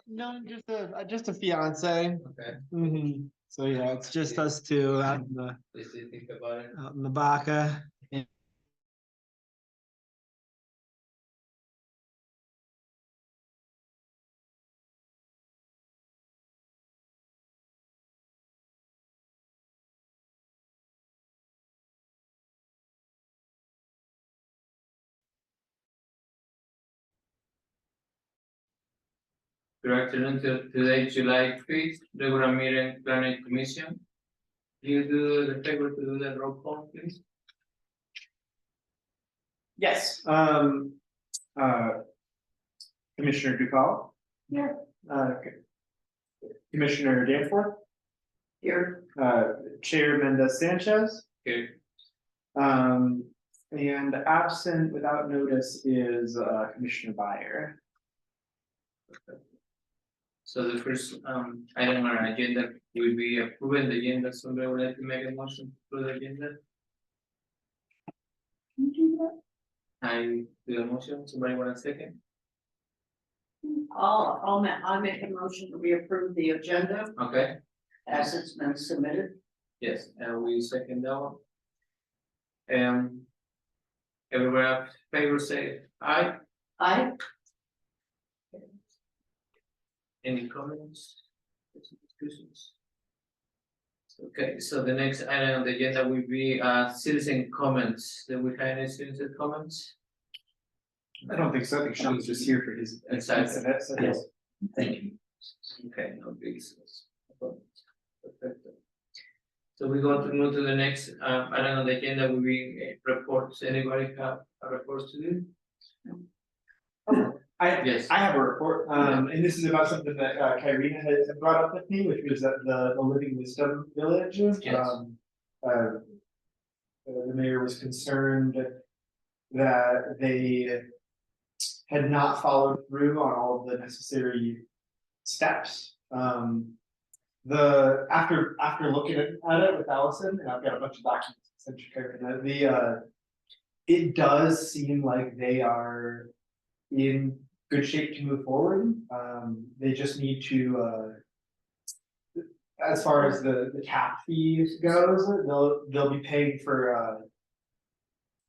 No, just a fiance. Okay, So yeah, it's just us two out just to think about it. in the Baca. Good afternoon, today, July 5th, regular meeting planning commission. You do the favor to do the roll call, please? Yes, Commissioner Ducal. Here. Commissioner Danforth, Here. Chair Mendez Sanchez, Okay, and absent without notice is, Commissioner Byer. so the first item on our agenda will be approving the agenda. Somebody would like to make a motion for the agenda? I do a motion, somebody want a second? I make a motion that we approve the agenda Okay, as it's been submitted. yes, and we second that one. Everyone have favor say aye. I, Any comments? Discussions? Okay, so the next item on the agenda will be citizen comments. Do we have any citizen comments? I don't think so, I think Sean's just here for his. Exactly. Yes. Thank you. Okay, no big. Perfect. So we go to move to the next item on the agenda will be reports. Anybody have a report to do? Yes. I have a report, and this is about something that Kyrena had brought up with me, which was at the Living Wisdom Village. Yes. The mayor was concerned that they had not followed through on all of the necessary steps. After looking at it with Allison, and I've got a bunch of documents sent to Kyrena, it does seem like they are in good shape to move forward. They just need to, as far as the tap fees goes, they'll be paying for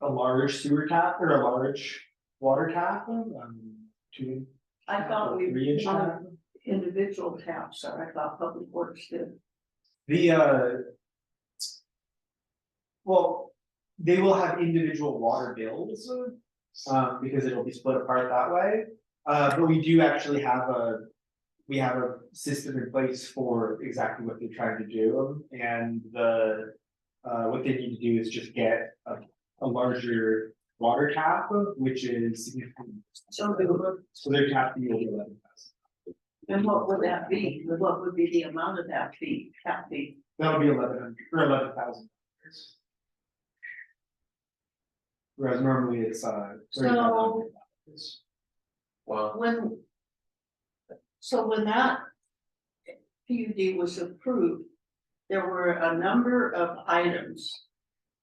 a large sewer tap or a large water tap, two. I thought we 3 inch tap. wanted individual taps, so I thought Public Works did. Well, they will have individual water bills, because it'll be split apart that way. But we do actually have we have a system in place for exactly what they're trying to do, and what they need to do is just get a larger water tap, which is significant. So their tap fee will be 11,000. and what would that be? What would be the amount of that fee, tap fee? That would be 1,100 or 11,000. Whereas normally it's So- Well, When that PUD was approved, there were a number of items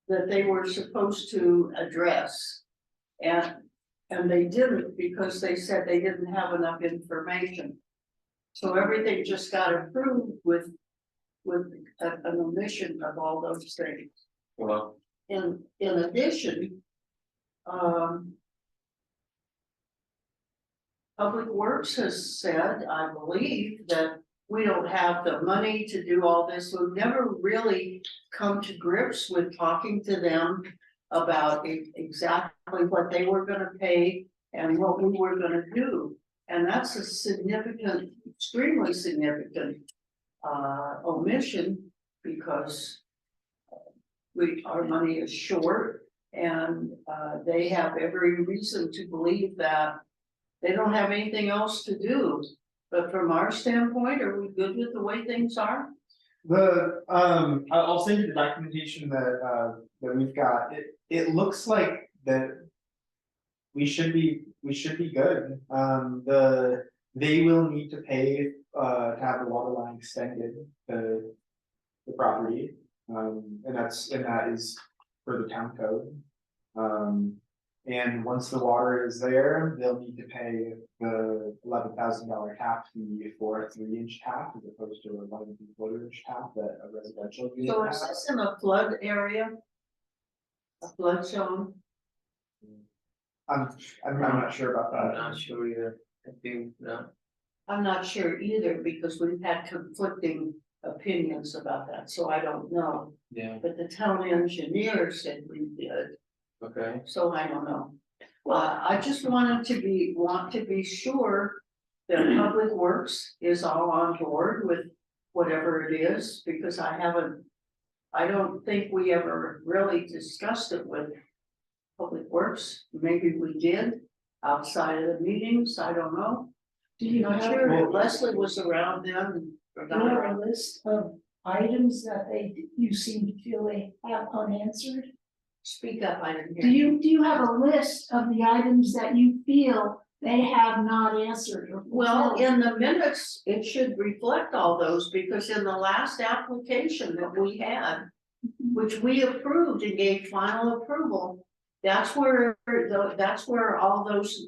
that they were supposed to address. And they didn't because they said they didn't have enough information. So everything just got approved with an omission of all those things. well, In addition, Public Works has said, I believe, that we don't have the money to do all this. We've never really come to grips with talking to them about exactly what they were gonna pay and what we were gonna do. And that's a significant, extremely significant omission, because our money is short, and they have every reason to believe that they don't have anything else to do. But from our standpoint, are we good with the way things are? I'll send you the documentation that we've got. It looks like that we should be good. They will need to pay to have the water line extended to the property. And that is for the town code. And once the water is there, they'll need to pay the $11,000 tap fee for a 3-inch tap as opposed to a 1.25-inch tap that a residential unit So is has. this in a flood area? A flood zone? I'm not sure about I'm that. not sure either, I think, no, I'm not sure either because we've had conflicting opinions about that, so I don't know. yeah, But the town engineer said we did, okay, so I don't know. I just want to be sure that Public Works is all on board with whatever it is, because I don't think we ever really discussed it with Public Works. Maybe we did outside of the meetings, I don't know. Do you Not have, sure, Well- Leslie was around then. or do not you have around. a list of items that you seem to feel they have unanswered? Speak up, I didn't hear. Do you have a list of the items that you feel they have not answered or? Well, fulfilled? in the minutes, it should reflect all those, because in the last application that we had, which we approved and gave final approval, that's where all those,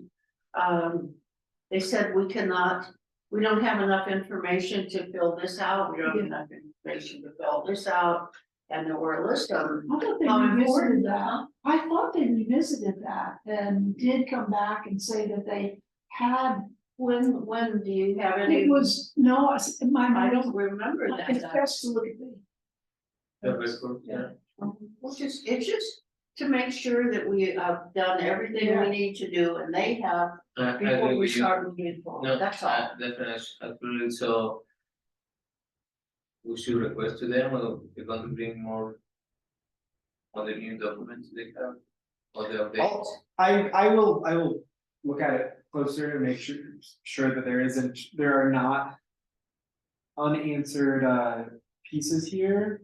they said we don't have enough information to fill this out, we don't have enough information to fill this out, and there were a list of them. I thought they How revisited important, that. huh? I thought they revisited that and did come back and say that they had, When do you have any? it was, no, in my I mind, don't remember it's that. best to look at the. the report, yeah, It's just to make sure that we have done everything we need to do, and they have I before agree we with you. start moving forward, No, that's all. definitely, absolutely, so. We should request to them, or we're going to bring more. Other new documents they have, or the updates. I will look at it closer and make sure that there are not unanswered pieces here.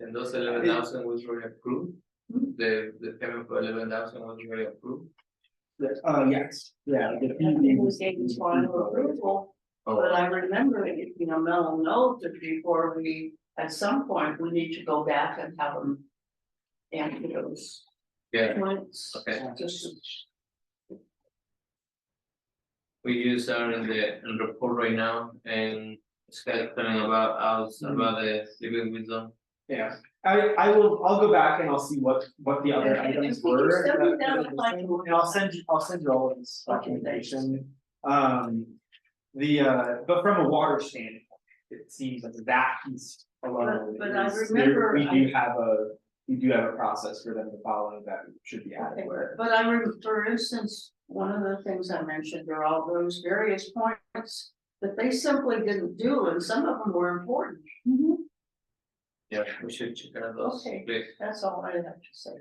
And those 11,000 was already approved, the payment for 11,000 was already approved. Yes, yeah. the I think we was- gave us final approval, but I remember, Mel knows that before at some point, we need to go back and have them. Answer those Yeah, points. okay. Just, we use our in the report right now, and it's kind of telling about us, about the living wisdom. Yeah, I'll go back and I'll see what the other Okay, items if you can were. send me that- that, that I'd are like missing, to- And I'll send you all of this Okay, thanks. documentation. But from a water standpoint, it seems like that piece alone. But I is- remember We do have a process for them to follow that should be adequate. but for instance, one of the things I mentioned are all those various points that they simply didn't do, and some of them were important. Yeah, we should check out those. Okay. Please. That's all I have to say.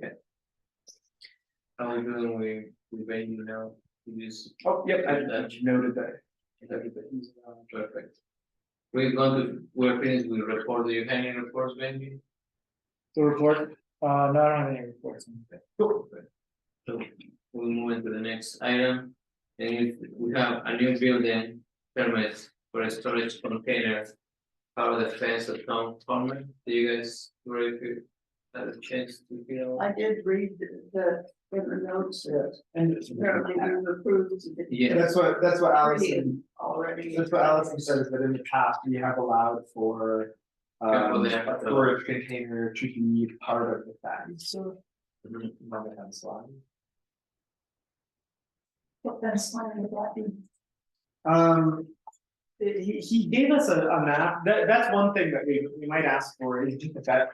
How we doing, we waiting now, we just. Oh, yep, I noted that. Perfect. We're finished with report, do you have any reports, maybe? The report, no, I don't have any reports. Cool. So we'll move into the next item, and we have a new building permit for a storage container. Out of the fence of town farmer, do you guys, ready to have a chance to, I did read in the notes that And apparently we've approved Yeah, that's what Allison, already. that's what Allison said is that in the past, we have allowed for. Yeah, well, A they have- storage container to be part of the fence. So, Mhm. On the fence line. what that's fine with that. He gave us a map, that's one thing that we might ask for, is just a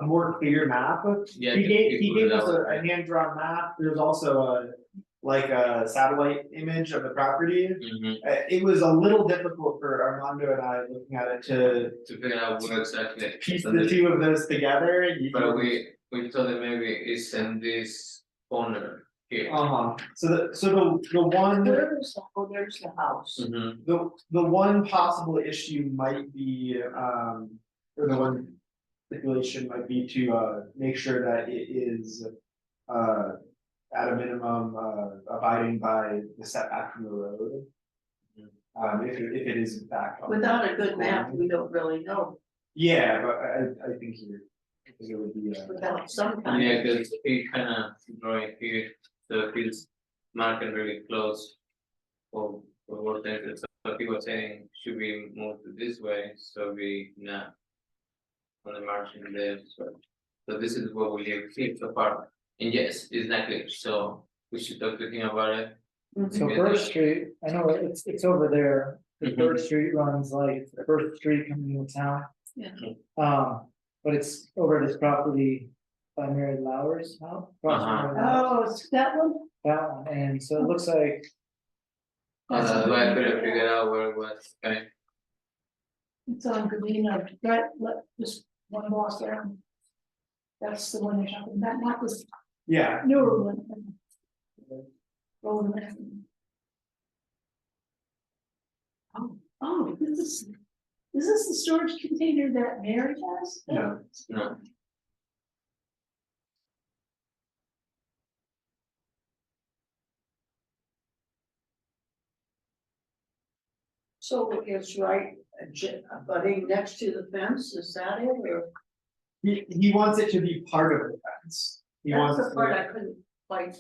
more clear map. yeah. He put gave it us out, a right? hand drawn map, there's also a satellite image of the property. Mhm. It was a little difficult for Armando and I looking at it to To figure out what exactly. piece so the two of those together. But we told them maybe it's in this corner here. So the one. There's the house. Mhm. The one possible issue might be, or the one stipulation might be to, make sure that it is, at a minimum, abiding by the setback from the road. if it is in fact. on- Without a good map, we don't really know, Yeah, but I think here, because it would be, without some kind Yeah, of. cause he kinda drawing here, so he's marking really close. For what they, so he was saying, should we move to this way, so we not. On the margin there, so this is what we have here so far, and yes, it's not clear, so we should talk to him about it. So Yeah. First Street, I know it's over there, the Mhm. Third Street runs like the First Street coming into town. Yeah. But it's over this property by Mary Lowers house. across from Uh-huh. Mary Lowers, Oh, it's that one? That one, and so it looks like, I couldn't figure out where it was, okay, It's on Galena, right, just one block down. That's the one you're talking about, not this yeah, newer one. Older one. Oh, is this the storage container that Mary has? no, no, So it's right, abutting next to the fence, is that it, or? he wants it to be part of the fence. He That's wants the part to, I couldn't quite.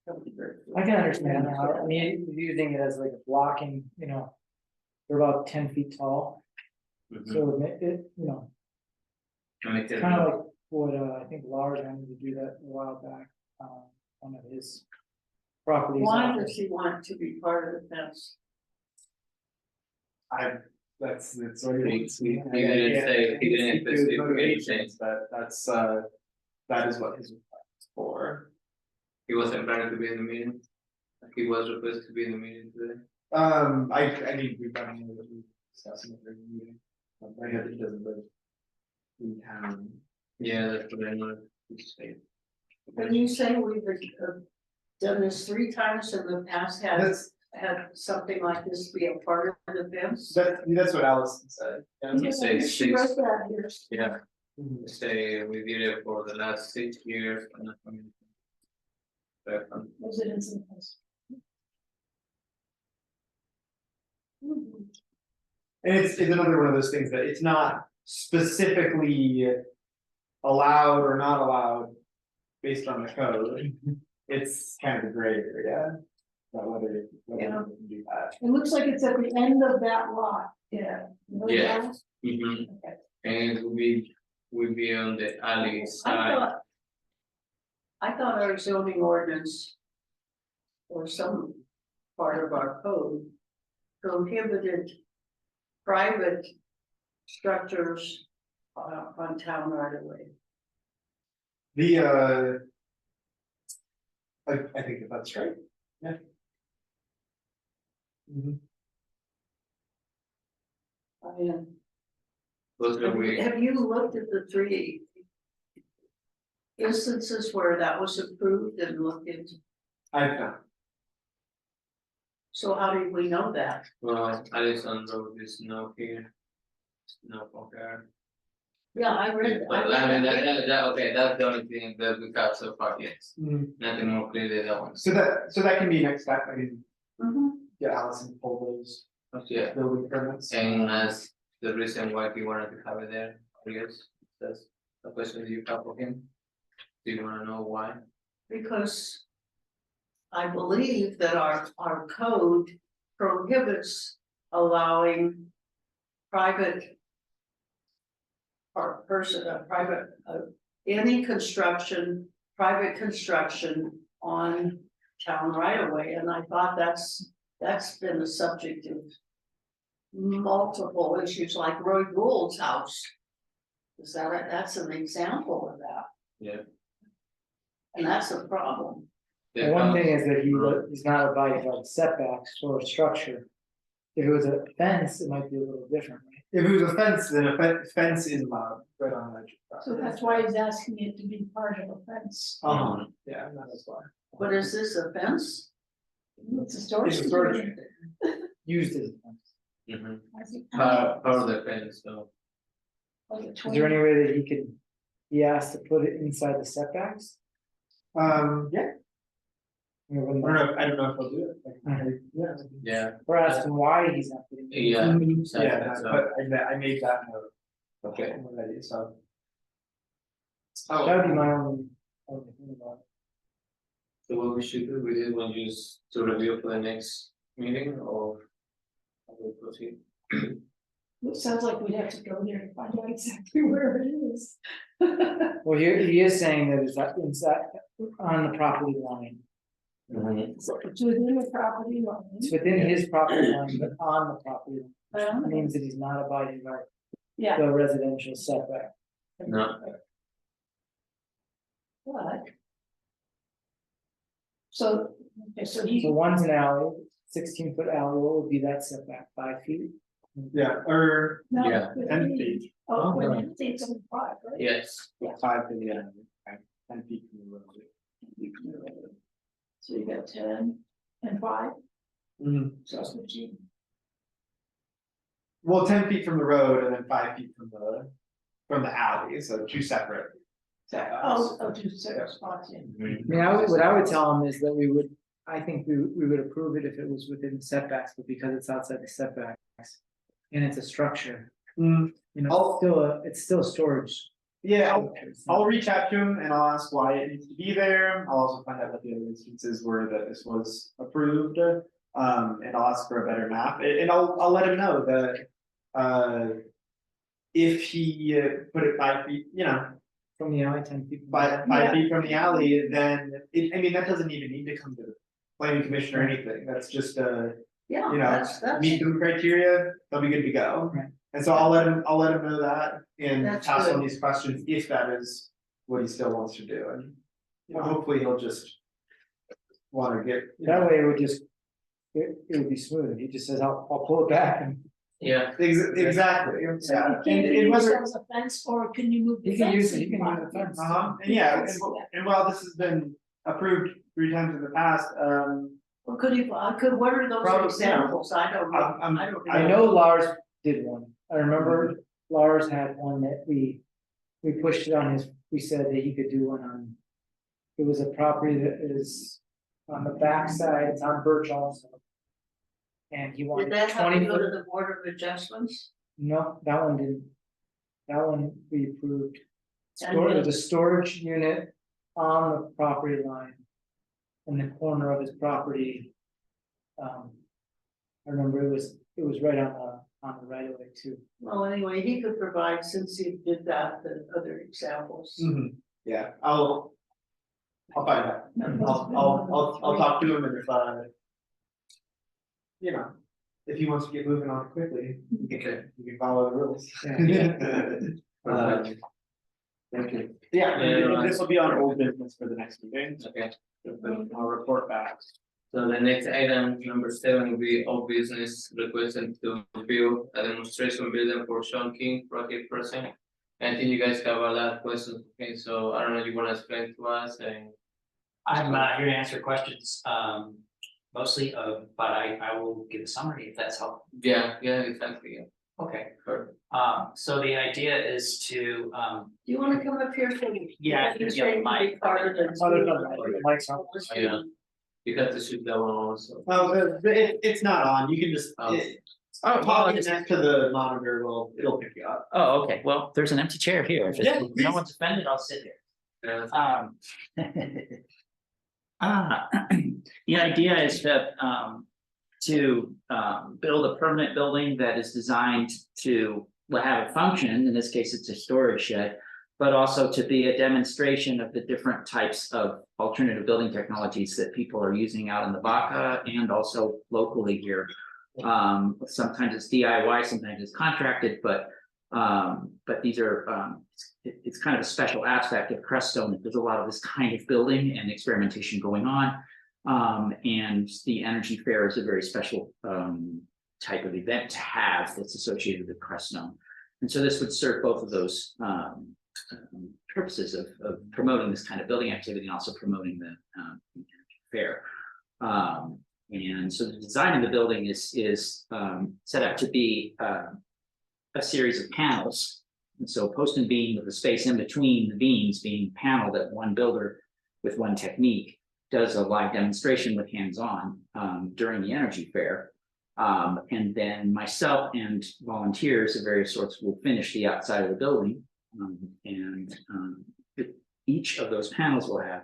come to grips with. I can understand how, I mean, using it as like a blocking, they're about 10 feet tall, mhm. so it, I make it kind of look- like what, I think Lars wanted to do that a while back, one of his properties. Why does he want it to be part of the fence? that's what He didn't say, he didn't specifically anything, But that is what his request is for. he wasn't planning to be in the meeting. He was requested to be in the meeting today. I mean, we've done, we discussing it during the meeting, I know that he doesn't live in town. Yeah, that's what I know, he's saying. When you say we've done this 3 times in the past, That's, had something like this be a part of the fence? that's what Allison said. Yeah. You say She six. wrote that here. Yeah, Mhm. say we did it for the last 6 years. And I mean, but, Was it in some place? And it's another one of those things that it's not specifically allowed or not allowed based on the code. It's kind of a gray area, about whether we can do that. It looks like it's at the end of that lot, yeah. You know Yeah. that? mhm. Okay. And we be on the alley side. I thought our zoning ordinance. Or some part of our code. Prohibited. Private. Structures. On town right away. I think that that's right, yeah. Mhm. I mean, Those are we, have you looked at the 3 instances where that was approved and looked into? I've not, So how did we know that? well, Allison wrote this note here. No, okay. Yeah, I read. But I mean, that, okay, that's the only thing that we got so far, yes, Mhm. nothing more clear than that one. so that can be next step, I mean, Mhm. get Allison to pull those Yeah, building permits. and that's the reason why he wanted to have it there, I guess, that's a question that you have for him. Do you wanna know why? Because. I believe that our code prohibits allowing. Private. Or private, any construction, private construction on town right of way, and I thought that's been the subject of. Multiple issues like Roy Gould's house. Is that, that's an example of that. Yeah. And that's a problem. The one thing is that he's not abiding by the setbacks for a structure. If it was a fence, it might be a little different, right? If it was a fence, then a fence is allowed, right on the edge of the So property. that's why he's asking it to be part of a fence. Yeah, that is why. But is this a fence? It's a storage. It's a storage container. Used as a fence. Mhm. I think- Part of the fence, so, Like a Is 20 there any way that he asked to put it inside the setbacks? Yeah, You know, I don't know if they'll do it. Like, yeah. Yeah, Or ask him why he's not putting. it in. yeah, Mhm. exactly, Yeah, so, but I made that note okay, already, so. That would be my only thing about it. so what we should do, we did want to use to review for the next meeting, or? How do we proceed? It sounds like we'd have to go there to find out exactly where it is. Well, he is saying that it's inside, on the property line. So it's within the property line. It's within his property line, but on the property line. Well, That means that he's not abiding by yeah, the residential setback. No, but. So, okay, so he, So one's an alley, 16-foot alley, what would be that setback, 5 feet? Yeah, or no. Yeah, 10 feet. Oh, Oh, I think it's only 5, right? yes, 5 to the end, okay, 10 feet from the road. So you got 10 and 5, Mhm. so that's 15. Well, 10 feet from the road and then 5 feet from the alley, so two separate. Oh, 2 separate spots, yeah. Mhm. I mean, what I would tell him is that I think we would approve it if it was within setbacks, but because it's outside the setbacks. And it's a structure, Mm, you know, I'll- it's still storage. Yeah, structure, so- I'll reach out to him and I'll ask why it needs to be there. I'll also find out what the other instances were that this was approved. And I'll ask for a better map and I'll let him know that, if he put it 5 feet, From the alley, 10 feet. from the five, alley. 5 feet from the alley, then I mean, that doesn't even need to come to the planning commission or anything. That's just Yeah, you know, that's, meet the criteria, they'll be good to go. Right. And so I'll let him know that and That's pass on good. these questions if that is what he still wants to do and. Hopefully he'll just. Wanna get. That way it would just, it would be smooth, he just says, I'll pull it back and yeah, Exactly, So yeah, you can't and use whether, it as a fence, or can you move the he fence? can use it, if he you can want? move the fence. and yeah, Fence, yeah. and while this has been approved 3 times in the past, well, what are those Probably, examples? I don't know. I'm- I don't I know Lars did one, I remember Lars had one that we pushed it on his, we said that he could do one on. It was a property that is on the backside, it's on Birch also. And he Did wanted that have to 20 go to foot, the Board of Adjustments? no, that one didn't. That one we approved. And It was a storage unit on the property line. In the corner of his property. I remember it was right on the right of way too. Well, anyway, he could provide, since he did that, the other examples. yeah, I'll find out. I'll talk to him and if he wants to get moving on it quickly, you can follow the rules. perfect, Thank you. Yeah, and this will be on old business for the next meeting, okay. I'll report back. So the next item, number 7, will be all business requested to build a demonstration building for Sean King, project person. I think you guys have a lot of questions, okay, so I don't know, you wanna explain to us and. I'm here to answer questions, mostly, but I will give a summary if that's helpful. Yeah, exactly, yeah. Okay, Perfect. so the idea is to, Do you wanna come up here so? Yeah, you yeah, can Mike. be part of the- Oh, there's no mic, the mic's on. Yeah. You have to shoot that one also. Well, it's not on, you can just, Oh. talking next to the monitor it'll pick you up. oh, okay, well, there's an empty chair here, if Yeah, no please. one's offended, I'll sit here. Yeah. The idea is to build a permanent building that is designed to have a function, in this case, it's a storage shed. But also to be a demonstration of the different types of alternative building technologies that people are using out in the Baca and also locally here. Sometimes it's DIY, sometimes it's contracted, but these are, it's kind of a special aspect of Crestone. There's a lot of this kind of building and experimentation going on. And the Energy Fair is a very special type of event to have that's associated with Crestone. And so this would serve both of those purposes of promoting this kind of building activity and also promoting the fair. And so the design of the building is set up to be a series of panels. And so post and beam with the space in between the beams being paneled at one builder with one technique. does a live demonstration with hands-on during the energy fair. And then myself and volunteers of various sorts will finish the outside of the building. Each of those panels will have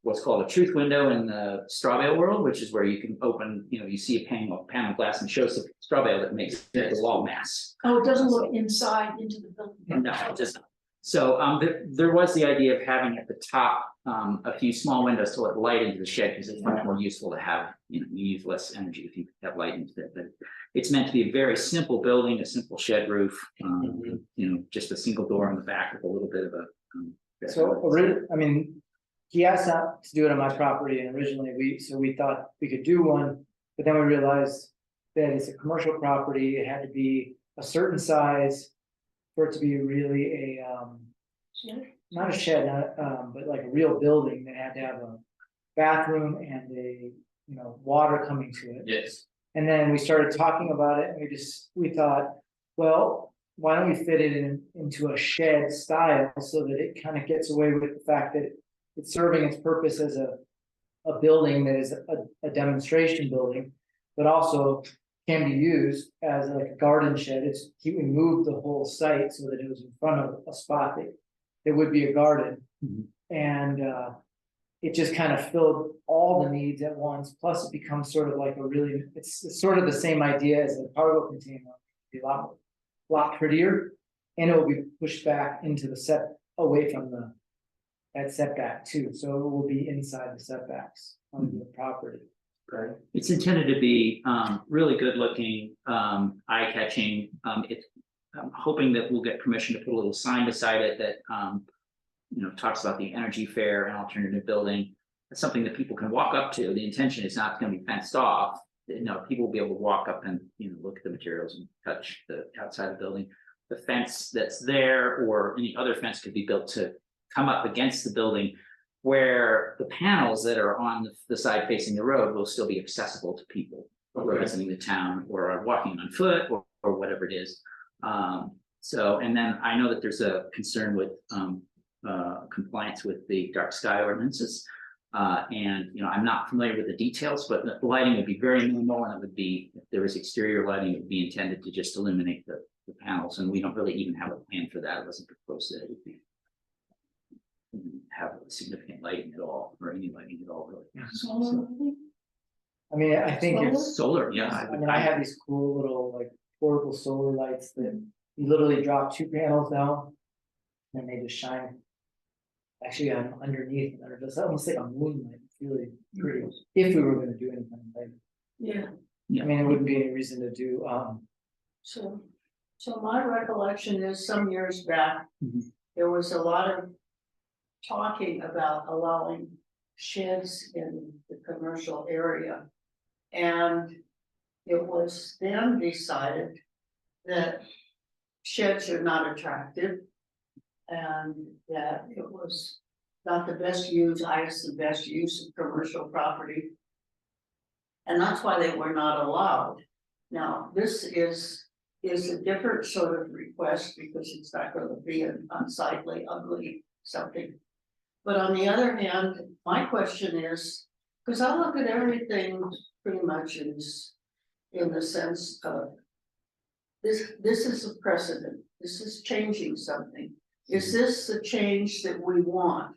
what's called a truth window in the straw bale world, which is where you can open, you see a panel of glass and shows the straw bale that makes the wall mass. Oh, it doesn't look inside into the building. No, it doesn't. So there was the idea of having at the top a few small windows to let light into the shed, because it's much more useful to have, you use less energy if you have light into it. But it's meant to be a very simple building, a simple shed roof, just a single door on the back with a little bit of a. He asked out to do it on my property, and originally we thought we could do one, but then we realized that it's a commercial property, it had to be a certain size for it to be really not a shed, but like a real building that had to have a bathroom and a, water coming to it. Yes. And then we started talking about it, and we thought, well, why don't we fit it into a shed style so that it kind of gets away with the fact that it's serving its purpose as a building that is a demonstration building, but also can be used as like a garden shed. We moved the whole site so that it was in front of a spot that it would be a garden. And it just kind of filled all the needs at once. Plus it becomes sort of like it's sort of the same idea as a cargo container. It'll be a lot prettier, and it will be pushed back into the away from that setback too, so it will be inside the setbacks on the property. Right. It's intended to be really good looking, eye catching. I'm hoping that we'll get permission to put a little sign beside it that talks about the energy fair and alternative building. It's something that people can walk up to. The intention is not going to be fenced off. People will be able to walk up and look at the materials and touch the outside of the building. The fence that's there or any other fence could be built to come up against the building, where the panels that are on the side facing the road will still be accessible to people who are visiting the town or are walking on foot or whatever it is. And then I know that there's a concern with compliance with the dark sky ordinances. I'm not familiar with the details, but the lighting would be very minimal, and it would be, if there was exterior lighting, it would be intended to just illuminate the panels, and we don't really even have a plan for that. It wasn't proposed that it would be have significant lighting at all, or any lighting at all, really. Solar. I think it's Solar, yeah. I have these cool little like portable solar lights that you literally drop 2 panels down, and they just shine. Actually, I'm underneath, and it's almost like a moonlight. It's really pretty. If we were going to do anything like, Yeah, it wouldn't be any reason to do. so my recollection is some years back, there was a lot of talking about allowing sheds in the commercial area. And it was then decided that sheds are not attractive, and that it was not the best use, the best use of commercial property. And that's why they were not allowed. Now, this is a different sort of request, because it's not going to be an unsightly, ugly something. But on the other hand, my question is, because I look at everything pretty much in the sense of this is a precedent. This is changing something. Is this the change that we want?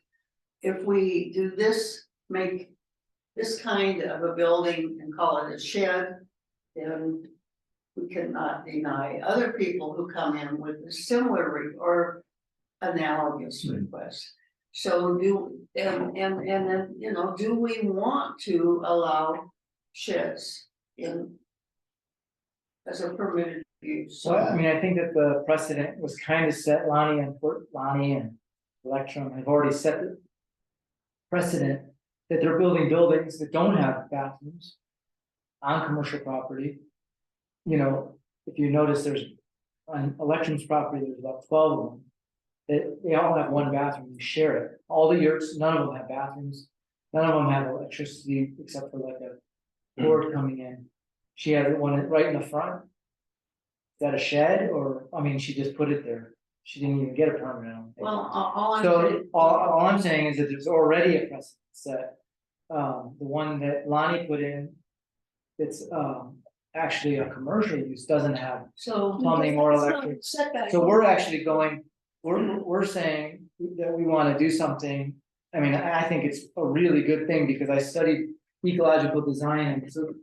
If we do this, make this kind of a building and call it a shed, then we cannot deny other people who come in with a similar or analogous request. So do we want to allow sheds in as a permitted use? So I think that the precedent was kind of set. Lonnie and Electrum have already set the precedent that they're building buildings that don't have bathrooms on commercial property. If you notice, there's on Electrum's property, there's about 12 of them. They all have one bathroom, they share it. All the yurts, none of them have bathrooms. None of them have electricity except for like a cord coming in. She has one right in the front. Is that a shed, or, she just put it there. She didn't even get a permit, I don't think. Well, all I'm saying is that there's already a precedent set the one that Lonnie put in. It's, actually a commercial use, doesn't have So, plumbing or That's not electric. Setback. So we're actually going, we're saying that we wanna do something. I mean, I think it's a really good thing because I studied ecological design and so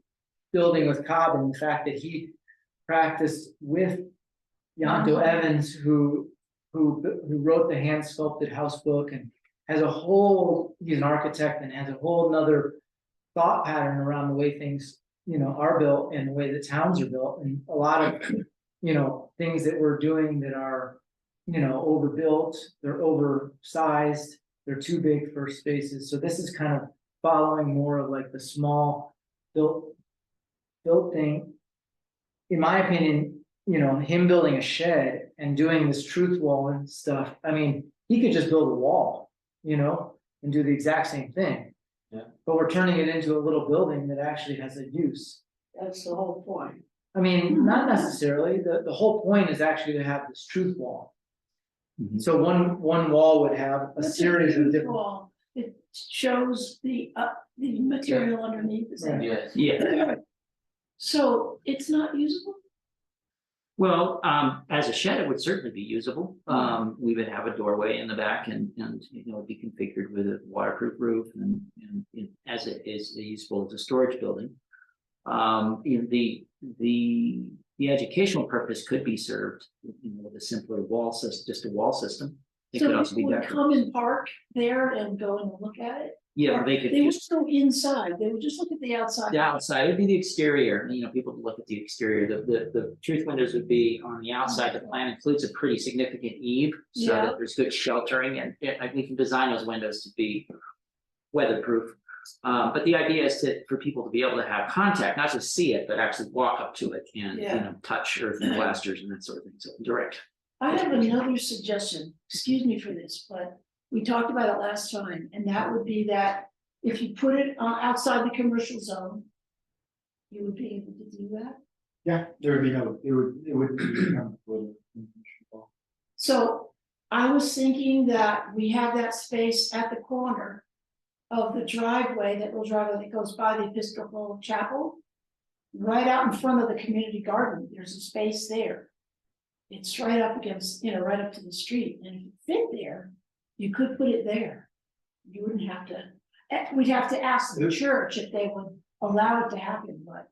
building with Cobb and the fact that he practiced with Yanto Evans, who wrote the hand sculpted house book and has a whole, he's an architect and has a whole nother thought pattern around the way things, are built and the way the towns are built and a lot of, things that we're doing that are, overbuilt, they're oversized, they're too big for spaces. So this is kind of following more of like the small built thing. In my opinion, him building a shed and doing this truth wall and stuff, I mean, he could just build a wall, and do the exact same thing. Yeah. But we're turning it into a little building that actually has a use. that's the whole point. I mean, not necessarily, the whole point is actually to have this truth wall. Mhm. So one wall would have a What's series of truth different. wall? It shows the material underneath, is that? Yes. Yeah, So it's not usable? well, as a shed, it would certainly be usable. We would have a doorway in the back and, it'd be configured with a waterproof roof and, as it is useful as a storage building. The educational purpose could be served, with a simpler wall system, just a wall system. It could So also be people would decorative. come and park there and go and look at it? Yeah, Or or they could They would just, go inside, they would just look at the outside. the outside would be the exterior, people would look at the exterior, the truth windows would be on the outside. The plan includes a pretty significant eave, so Yeah. that there's good sheltering and we can design those windows to be weatherproof. But the idea is for people to be able to have contact, not just see it, but actually walk up to it and, Yeah. touch earth and blasters and that sort of thing, so direct. I have another suggestion, excuse me for this, but we talked about it last time, and that would be that if you put it outside the commercial zone. You would be able to do that, Yeah, there would be no, it would become. so I was thinking that we have that space at the corner. Of the driveway, that little driveway that goes by the Episcopal Chapel. Right out in front of the community garden, there's a space there. It's right up against, right up to the street, and if you fit there, you could put it there. You wouldn't have to, we'd have to ask the church if they would allow it to happen, but.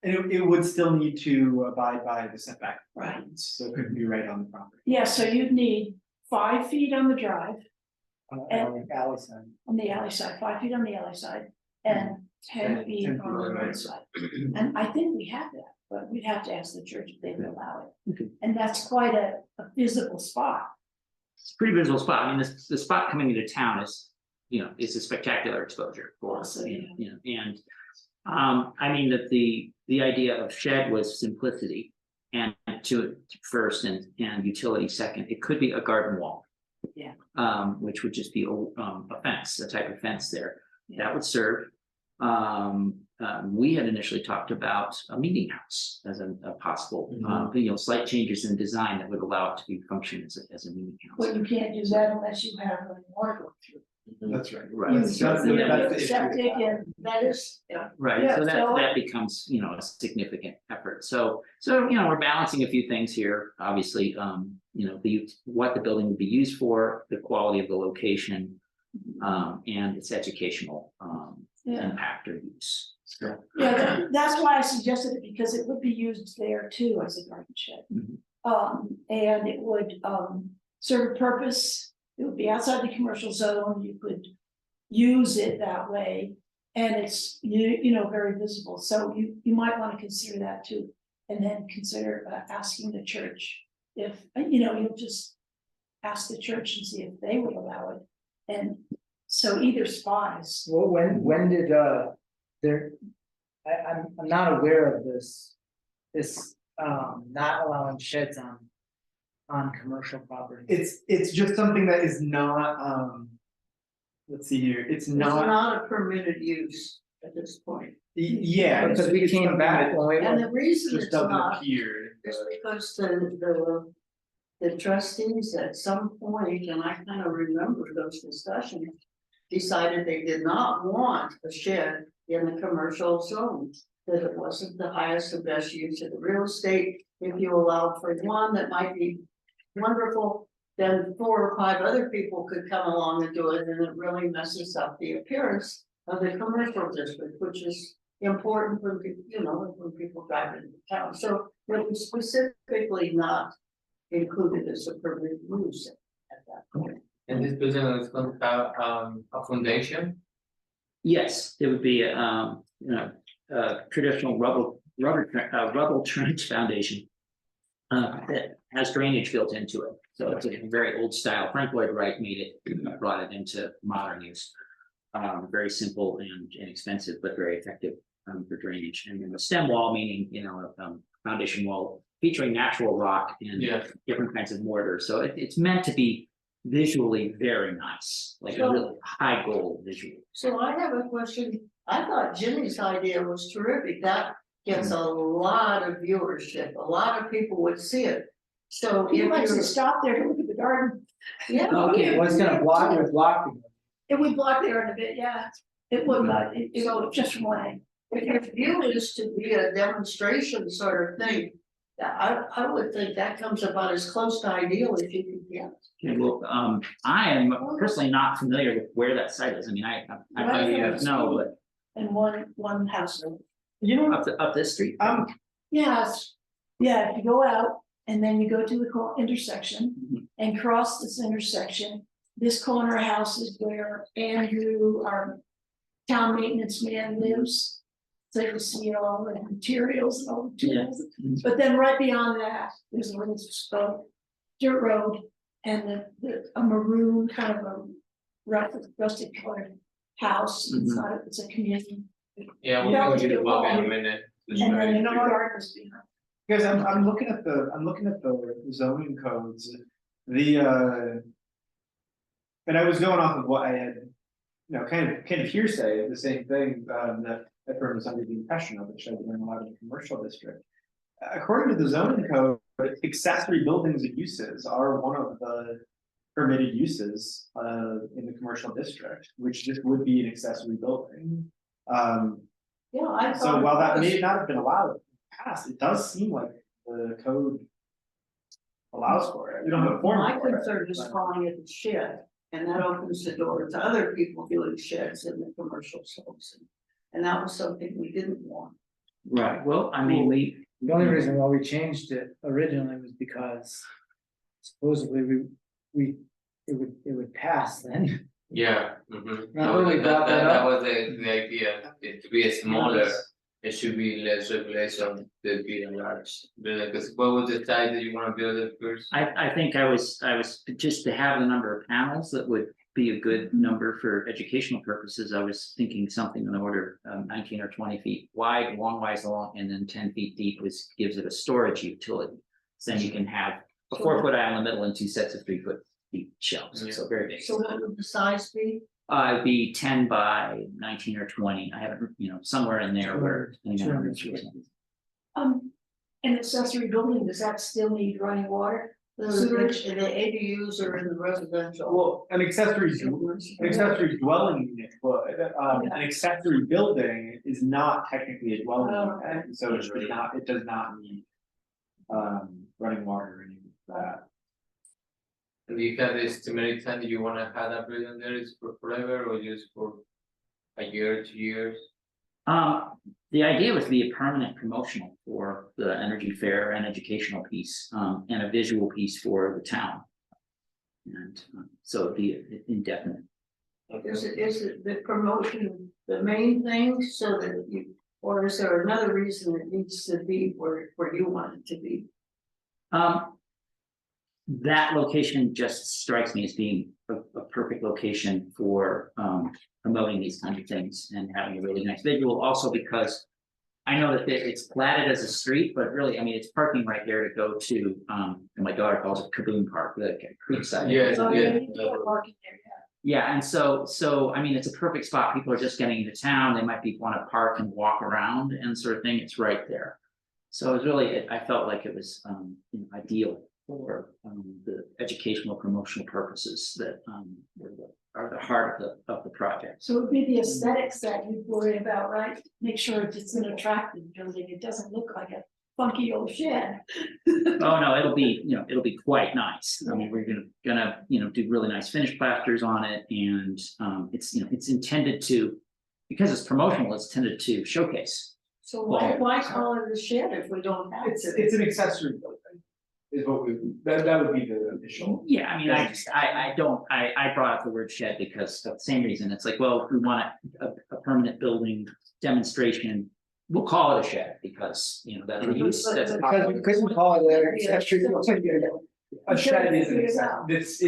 And it would still need to abide by the setback. Right. requirements, So it couldn't be right on the property. Yeah, so you'd need 5 feet on the drive, On the alley side. on the alley side, 5 feet on the alley side, and 10 10 feet feet on the on the road right side. And I think we have that, but we'd have to ask the church if they would allow it. Okay. And that's quite a visible spot. It's a pretty visible spot. I mean, the spot coming into town is, is a spectacular exposure for us, Also, and. I mean, that the idea of shed was simplicity and to first and utility second. It could be a garden wall. Yeah. Which would just be a fence, a type of fence there. Yeah. That would serve. We had initially talked about a meeting house as a possible, slight changes in design that would allow it to be function as a meeting house. But you can't do that unless you have running water go through. That's right. Right. You That's just, the- you know, that's the issue. septic and That is, yeah, Right, Yeah, so so- that becomes, a significant effort, so, we're balancing a few things here, obviously, what the building would be used for, the quality of the location. And its educational, Yeah, impact or use, so. yeah, that's why I suggested it, because it would be used there too as a garden shed. Mhm. And it would, serve a purpose, it would be outside the commercial zone, you could use it that way. And it's, very visible, so you might wanna consider that too. And then consider asking the church if, you'll just ask the church and see if they would allow it. And so either spot is, Well, when did, there, I'm not aware of this, not allowing sheds on commercial property. It's just something that is not, let's see here, it's it's not, not a permitted use at this point. yeah. Because it's- we it's came something back that when we And were, the reason Just it's doesn't not appear. is because the trustees at some point, and I kind of remember those discussions, decided they did not want a shed in the commercial zone. That it wasn't the highest and best use of the real estate. If you allow for one that might be wonderful, then 4 or 5 other people could come along and do it, and it really messes up the appearance of the commercial district, which is important when people, you know, when people drive into town. So it was specifically not included as a permitted use at that point. And this building is going to have a foundation? Yes, it would be, traditional rubble trench foundation. That has drainage built into it, so it's a very old style. Frank Lloyd Wright made it, brought it into modern use. Very simple and inexpensive, but very effective for drainage. And then the stem wall, meaning, foundation wall featuring natural rock and Yeah. different kinds of mortar. So it's meant to be visually very nice, like a So- really high goal visual. So I have a question. I thought Jimmy's idea was terrific. That gets a lot of viewership. A lot of people would see it. So if He likes to you're, stop there to look at the garden. yeah, Okay. What's gonna block, it would block the It would block there in a bit, yeah. It would, but it would just from one. if your view is to be a demonstration sort of thing, I would think that comes about as close to ideal as you can get. Okay, well, I am personally not familiar with where that site is. I mean, I know, but And one house. You know, up this street. Yes, yeah, if you go out and then you go to the intersection Mhm. and cross this intersection. This corner house is where Andrew, our town maintenance man, lives. So you see all the materials and all the tools, Mhm. but then right beyond that, there's a little dirt road. And a maroon kind of a rustic colored house, it's not, it's a community. Yeah, Yeah, we'll let's give it do a look in a all. minute. And then the garden is behind. guys, I'm looking at the zoning codes, and I was going off of what I had, kind of hearsay, the same thing, that everyone was under the impression of, which I've been allowed in the commercial district. According to the zoning code, accessory buildings and uses are one of the permitted uses, in the commercial district, which just would be an accessory building. Yeah, I So thought. while that it was. may not have been allowed in the past, it does seem like the code allows for it. We don't have a My form for it. concern is but- calling it a shed, and that opens the door to other people doing sheds in the commercial zones. And that was something we didn't want. Right, well, I mean, The only reason why we changed it originally was because supposedly it would pass then. Yeah. Mhm. Remember we brought that That up? was the idea, it to be a smaller, it should be less regulation than be a large building, because what was the size that you wanna build it first? I think I was just to have the number of panels that would be a good number for educational purposes. I was thinking something in the order of 19 or 20 feet wide, long ways long, and then 10 feet deep, which gives it a storage utility. So then you can have a 4-foot aisle in the middle and 2 sets of 3-foot deep shelves, so very big. So what would the size be? It'd be 10 by 19 or 20. I haven't, somewhere in there where. An accessory building, does that still need running water? The Sewerage? ADUs are in the residential. Well, an accessory dwelling unit, but an accessory building is not technically a dwelling Oh, unit, so it does not need. Running water or anything like that. And you have this estimated time that you wanna have that building there, is for forever or just for a year, 2 years? The idea was to be a permanent promotional for the energy fair and educational piece, and a visual piece for the town. And so it'd be indefinite. Is it the promotion the main thing so that you, or is there another reason it needs to be where you want it to be? That location just strikes me as being a perfect location for promoting these kinds of things and having a really nice visual, also because. I know that it's platted as a street, but really, I mean, it's parking right there to go to, and my daughter calls it Kaboom Park, the creekside. Yeah. So yeah. you can't park in there, yeah. Yeah, and so, I mean, it's a perfect spot. People are just getting into town. They might wanna park and walk around and sort of thing. It's right there. So it's really, I felt like it was, ideal for, the educational promotional purposes that, were are the heart of the project. So it would be the aesthetics that you worry about, right? Make sure it's an attractive building, it doesn't look like a funky old shed. Oh, no, it'll be, it'll be quite nice. I mean, we're gonna, do really nice finish plasters on it and, it's intended to. Because it's promotional, it's intended to showcase. So why call it a shed if we don't have It's, to? it's an accessory building. Is what that would be the initial. Yeah, I mean, I brought up the word shed because of the same reason. It's like, well, if we want a permanent building demonstration. We'll call it a shed because, that's the use, that's. Because we couldn't call it an accessory building. A shed is an accessory, it's,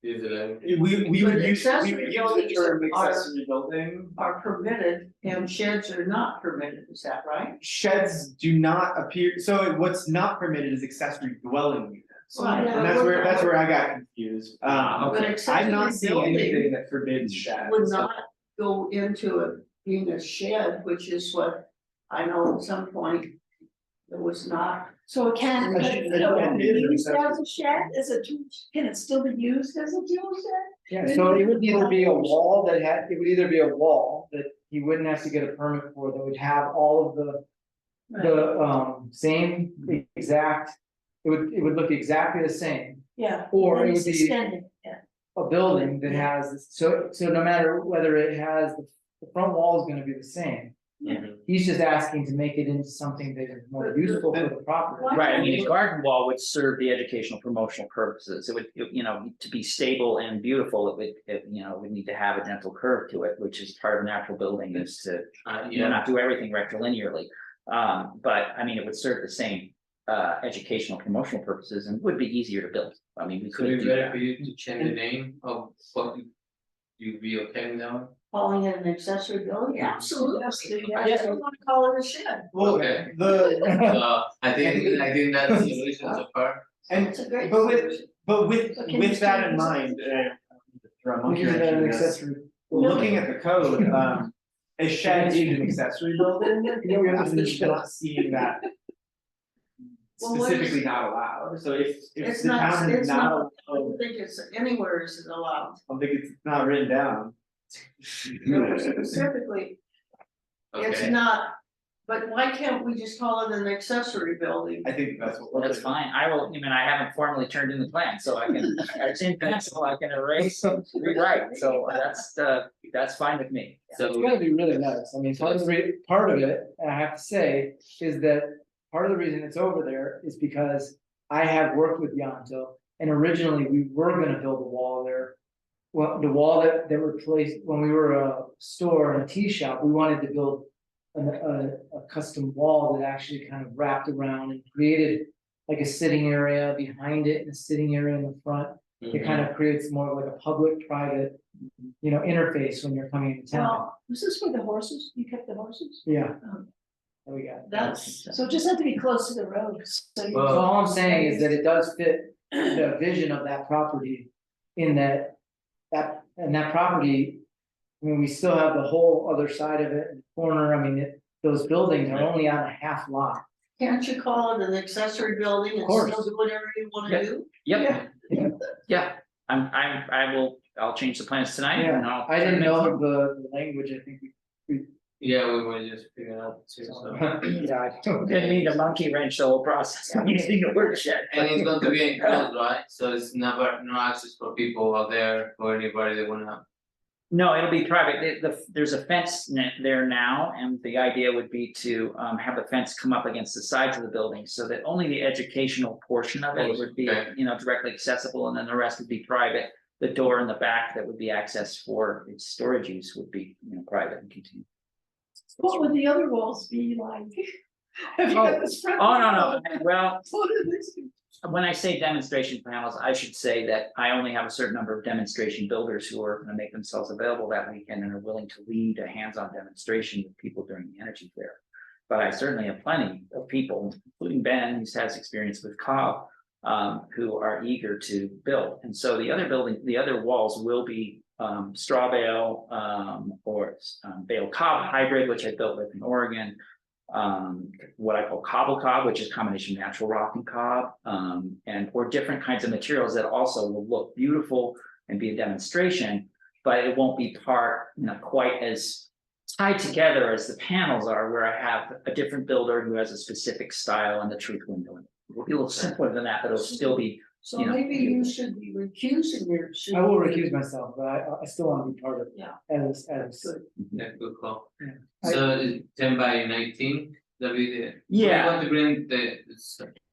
Is it like? we But would use the accessory term buildings are- accessory building. Are permitted and sheds are not permitted, is that right? Sheds do not appear, so what's not permitted is accessory dwelling units. Right. And that's where I got confused, Ah, But okay. I'm not accessory seeing anything building that forbids sheds. would not go into it being a shed, which is what I know at some point it was not. So it can, A but shed- it a shed can be is an used accessory. as a shed, can it still be used as a tool shed? Yeah, so it would either be a wall it would either be a wall that he wouldn't have to get a permit for, that would have all of the same exact. It would look exactly the same, Yeah. Or then it it's would be- extended, yeah. a building that has, so no matter whether it has, the front wall is gonna be the same. Mhm. He's just asking to make it into something that is more useful for the property. Right, I mean, a garden wall would serve the educational promotional purposes. It would, to be stable and beautiful, it would need to have a gentle curve to it, which is part of a natural building is to, Yeah, not do everything rectilinearly. But I mean, it would serve the same educational promotional purposes and would be easier to build. I mean, we could could it do be better that. for you to change the name of what you be okay with that one? Calling it an accessory building, absolutely, Yeah. I just don't wanna call it a shed, Well, Okay. the, So I think that's the solution so far. and, it's a great but with, solution. but with, But can you with that still in use it? mind, throw a We monkey can do wrench that in in this. accessory. Looking at the code, a shed is an accessory building, I'm not seeing that. Well, what is- Specifically not allowed, so if It's the not, town is it's not, not, I allowed- don't think it's anywhere is allowed, I don't think it's not written down. specifically, it's Okay, not. But why can't we just call it an accessory building? I think that's what. That's fine. I haven't formally turned in the plan, so I can, it's in pencil, I can erase and rewrite, so that's fine with me. It's so gonna be really nice, I mean, part of it, and I have to say, is that part of the reason it's over there is because I have worked with Yanto, and originally we were gonna build a wall there. Well, the wall that replaced, when we were a store and a tea shop, we wanted to build a custom wall that actually kind of wrapped around and created like a sitting area behind it and a sitting area in the front. It kind of creates more of like a public-private, interface when you're coming into town. Well, was this for the horses? You kept the horses? Yeah. Um, There we go. That's, So it just have to be close to the road, so you. So all I'm saying is that it does fit the vision of that property in that property. I mean, we still have the whole other side of it, in the corner, I mean, those buildings are only on a half lot. can't you call it an accessory building and Of course. still do whatever you wanna do? Yep, Yeah. yeah, I'll change the plans tonight and Yeah, I'll. I didn't know the language, I think yeah, we were just figuring out too, so. yeah, I don't. Didn't mean to monkey wrench the whole process, I'm using the word shed. And it's going to be enclosed, right? So it's never, no access for people out there or anybody that wanna. No, it'll be private, there's a fence there now, and the idea would be to have the fence come up against the sides of the building. So that only the educational portion of it would be, Okay. directly accessible, and then the rest would be private. The door in the back that would be accessed for its storage use would be, private and continued. What would the other walls be like? Have you got this front? Oh, no, well, What is this? when I say demonstration panels, I should say that I only have a certain number of demonstration builders who are gonna make themselves available that weekend and are willing to lead a hands-on demonstration with people during the energy fair. But I certainly have plenty of people, including Ben, who has experience with Cobb, who are eager to build. And so the other walls will be straw bale or bale cob hybrid, which I built with in Oregon. What I call cobble cob, which is a combination of natural rock and cob, or different kinds of materials that also will look beautiful and be a demonstration. But it won't be part, quite as tied together as the panels are, where I have a different builder who has a specific style and the truth window. It will be a little simpler than that, but it'll still be, So maybe you should be recusing yourself. I will recuse myself, but I still want to be part of it. Yeah. As, Yeah, good call. Yeah. So is 10 by 19, that be the. Yeah. We want to bring the,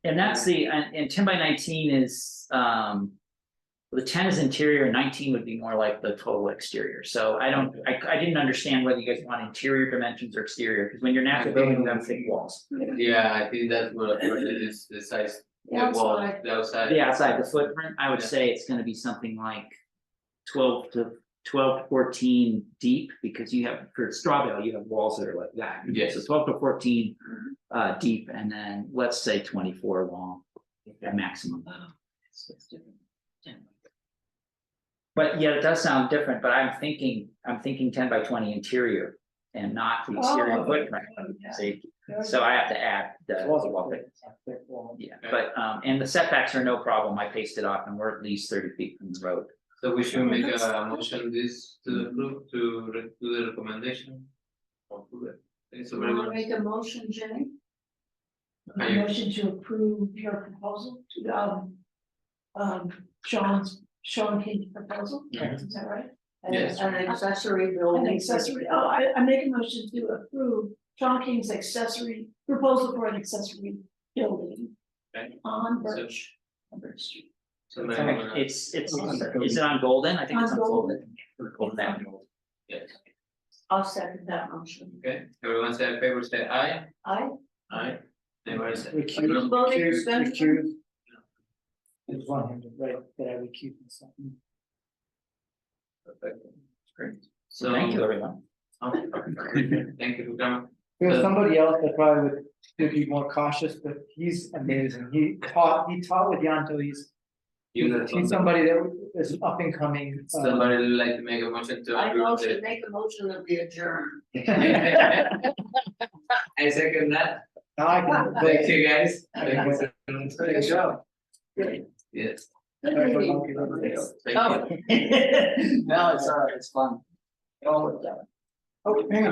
and that's and 10 by 19 is, the 10 is interior, 19 would be more like the total exterior. So I didn't understand whether you guys want interior dimensions or exterior, because when you're natural building, you have thick walls. yeah, I think that's what it is, the size, the wall, Outside. the outside. The outside, the footprint, I would say it's gonna be something like 12 to 14 deep, because you have, for Strawbell, you have walls that are like that. Yes. So 12 to 14 deep, and then let's say 24 long, maximum. But yeah, it does sound different, but I'm thinking 10 by 20 interior and not the exterior Oh, footprint. yeah. See, so I have to add the wall thickness. Yeah, but and the setbacks are no problem. I pasted off and we're at least 30 feet from the road. So we should make a motion this to the group to do the recommendation. Or do it. Thanks You very wanna much. make a motion, Jenny? Are you- Motion to approve your proposal to, Sean King's proposal, Mhm. is that right? Yes. An accessory An building. accessory, I make a motion to approve Sean King's accessory, proposal for an accessory building Okay. on So- Birch Street. So maybe we're gonna- Is it on Golden? I think it's on On Golden. Golden Avenue. Yes, I'll second that motion. okay, everyone say in favor, say aye, I, aye, anybody say? Recuse. It's 100, right, that I recuse myself. Perfect. Great. So thank you, everyone. Thank you for coming. There's somebody else that probably would be more cautious, but he's amazing. He taught with Yanto. He's somebody that is up and coming. Somebody would like to make a motion to I approve motion, the. make a motion that we adjourn. I second that, Now I can. thank you guys. Thank you. Good job. Yes, Good Thank meeting. you. thank you. No, it's fun. It all worked out. Oh, hang on.